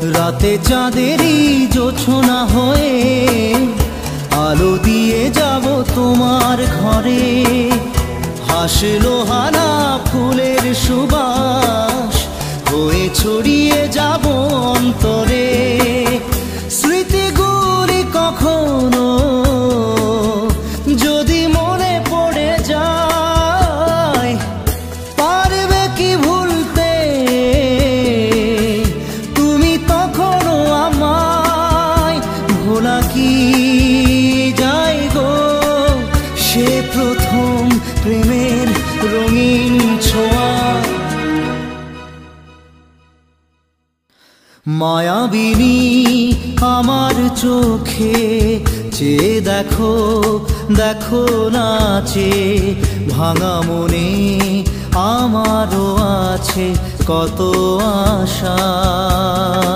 রাতে চাঁদেরই জোছনা হয়ে আলো দিয়ে যাব তোমার ঘরে। হাসলো হানা ফুলের সুবাস হয়ে ছড়িয়ে যাব অন্তরে। স্মৃতিগুলি কখনো যদি মনে পড়ে যায়, পারবে কি ভুলতে তুমি তখনও আমায়? ভোলা কি যায় গো সে প্রথম প্রেমের রঙিন ছোঁয়া। মায়াবিনী আমার চোখে চেয়ে দেখো, দেখো নাচে ভাঙা মনে আমারও আছে কত আশা।